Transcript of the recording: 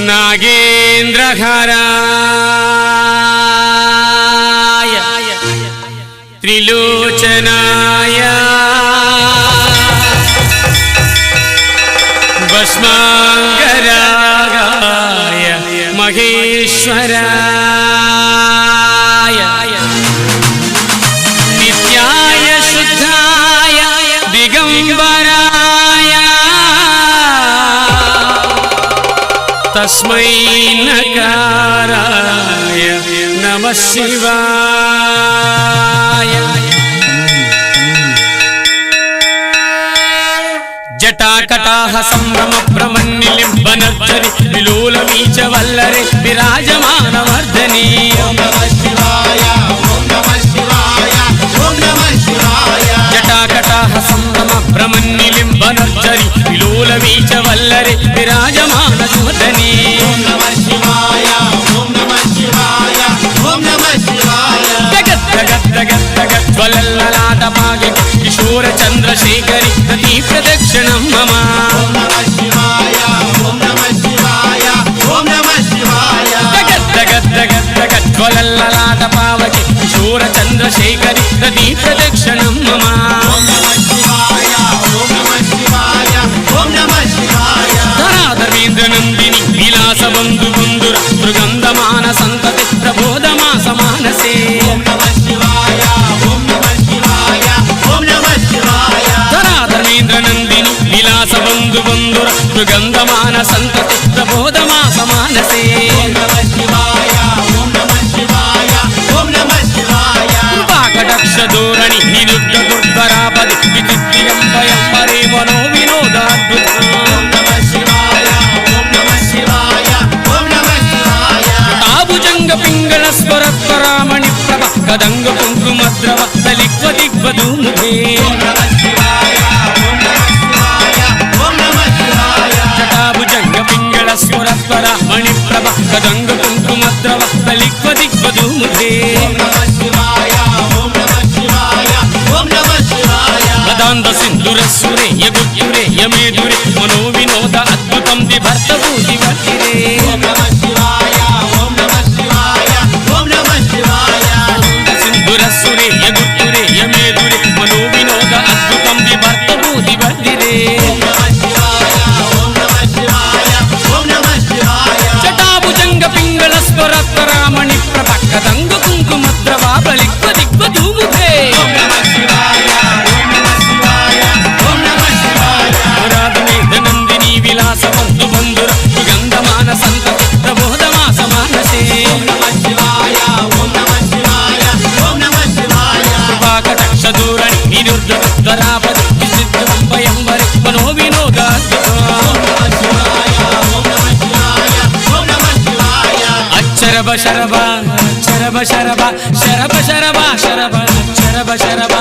नागेन्द्रहराय त्रिलोचनाय भस्मांगरागाय महेश्वराय नित्याय शुद्धाय दिगंबराय तस्मै नकाराय नमः शिवाय। जटाकटाह संभ्रम भ्रमन्निलिम्बनर्चरि विलोलमीच वल्लरे विराजमानवर्धने। ओम नमः शिवाय ओम नमः शिवाय ओम नमः शिवाय। जटाकटाह संभ्रम भ्रमन्निलिम्बनर्चरि विलोलमीच वल्लरे विराजमानवर्धने। ओम नमः शिवाय ओम नमः शिवाय ओम नमः शिवाय। जगत् जगत् जगत् जगत् ज्वलल्ललाटपागे किशोर चंद्रशेखरि प्रति प्रदक्षिणं मम। ओम नमः शिवाय ओम नमः शिवाय ओम नमः शिवाय। जगत् जगत् जगत् जगत् ज्वलल्ललाटपागे किशोर चंद्रशेखरि प्रति प्रदक्षिणं मम। ओम नमः शिवाय ओम नमः शिवाय ओम नमः शिवाय। धराधर्मेन्द्र नंदिनी विलास बंधु बंधुर दुर्गंधमान संतति प्रबोधमास मानसे। ओम नमः शिवाय ओम नमः शिवाय ओम नमः शिवाय। धराधर्मेन्द्र नंदिनी विलास बंधु बंधुर दुर्गंधमान संतति प्रबोधमास मानसे। ओम नमः शिवाय ओम नमः शिवाय ओम नमः शिवाय। कृपाकटाक्ष धोरणि निरुद्ध दुर्धरापदि विचित्रियंबरे मनो विनोदाद्भुत। ओम नमः शिवाय ओम नमः शिवाय ओम नमः शिवाय। जटाभुजंग पिंगल स्वरत्वरामणि प्रभ कदंग कुंकुमद्रव तलिक्व दिग्वधूमुखे। ओम नमः शिवाय ओम नमः शिवाय ओम नमः शिवाय। जटाभुजंग पिंगल स्वरत्वरामणि प्रभ कदंग कुंकुमद्रव तलिक्व दिग्वधूमुखे। ओम नमः शिवाय ओम नमः शिवाय ओम नमः शिवाय। वदांध सिंधुरसुरे यगुत्युरे यमेदुरे मनो विनोद अद्भुतं दिभर्तभूति वर्तिरे। ओम नमः शिवाय ओम नमः शिवाय ओम नमः शिवाय। सिंधुरसुरे यगुत्युरे यमेदुरे मनो विनोद अद्भुतं दिभर्तभूति वर्तिरे। ओम नमः शिवाय ओम नमः शिवाय ओम नमः शिवाय। जटाभुजंग पिंगल स्वरत्वरामणि प्रभ कदंग कुंकुमद्रव बलिक्व दिग्वधूमुखे। ओम नमः शिवाय ओम नमः शिवाय ओम नमः शिवाय। धराधर्मेन्द्र नंदिनी विलास बंधु बंधुर सुगंधमान संतति प्रबोधमास मानसे। ओम नमः शिवाय ओम नमः शिवाय ओम नमः शिवाय। कृपाकटाक्ष धोरणि निरुद्ध दुर्धरापदि विचित्रियंबरे मनो विनोदाद्भुत। ओम नमः शिवाय ओम नमः शिवाय ओम नमः शिवाय। अक्षरभ शरभ शरभ शरभ शरभ शरभ शरभ शरभ शरभ।